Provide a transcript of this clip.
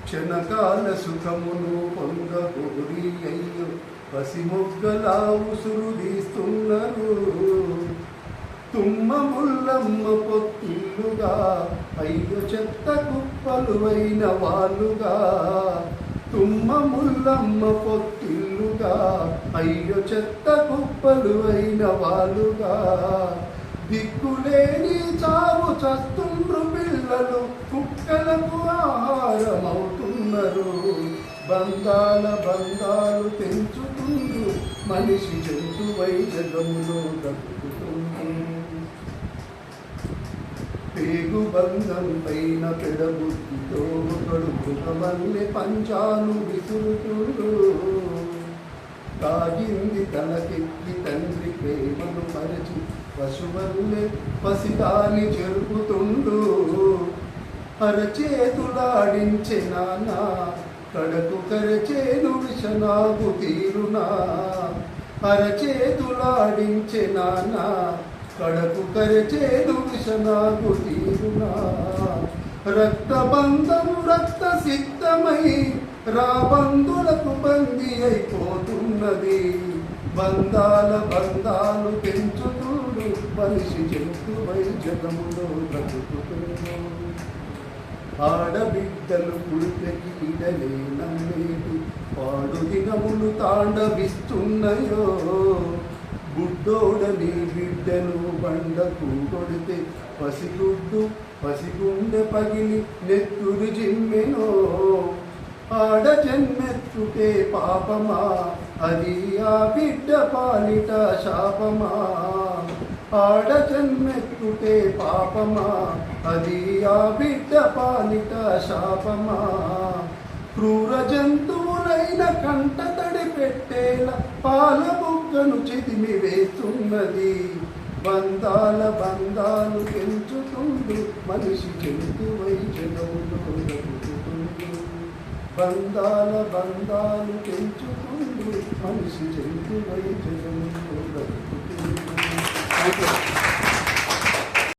క్షణకాల సుఖమును పొందగోరి అయ్యో పసిమొగ్గలా ఉసురుదీస్తున్నారు. తుమ్మ ముల్లమ్మ పొత్తిల్లుగా అయ్యో చెత్త కుప్పలువైన వాళ్ళుగా. తుమ్మ ముల్లమ్మ పొత్తిల్లుగా అయ్యో చెత్త కుప్పలువైన వాళ్ళుగా. దిక్కులేని చావు చస్తుండ్రు పిల్లలు, కుక్కలకు ఆహారమవుతున్నారు. బంధాలు పెంచుతుండ్రు, మనిషి జంతువై జగములో దక్కుతుంది. పేగు బంధం పైన పెడబుద్ధితో కడుపుల వల్లే పంచాలు విసురుతుండ్రు. తాగింది తలకెక్కి తండ్రి ప్రేమను మరచి పశువల్లే పసిదాని జరుపుతుండు. అరచేతులాడించే నాన్న కడకు కరచేను విషనాగు తీరునా. అరచేతులాడించే నాన్న కడకు కరచేను విషనాగు తీరునా. రక్తబంధము రక్త సిద్ధమై రాబంధులకు బందీ అయిపోతున్నది. బంధాలు పెంచుతుండు, మనిషి జంతువై జగములో బ్రతుకుతుండు. ఆడబిడ్డలు పుడితకి ఇడలే నమ్మేటి పాడు దినములు తాండవిస్తున్నాయో. గుడ్డోడని బిడ్డను బండకు కొడితే పసిగుండె పగిలి నెత్తురు జిమ్మెనో. ఆడ జన్మెత్తుకే పాపమా, అది ఆ బిడ్డ పాలిట శాపమా. ఆడ జన్మెత్తుకే పాపమా, అది ఆ బిడ్డ పాలిట శాపమా. క్రూర జంతువులైన కంట తడి పెట్టేలా పాల బుగ్గను చిదిమి వేస్తున్నది. బంధాలు పెంచుతుండు, మనిషి జంతువై జగములో బ్రతుకుతుండు. బంధాలు పెంచుతుండు, మనిషి జంతువై జగములో బ్రతుకుతుండు.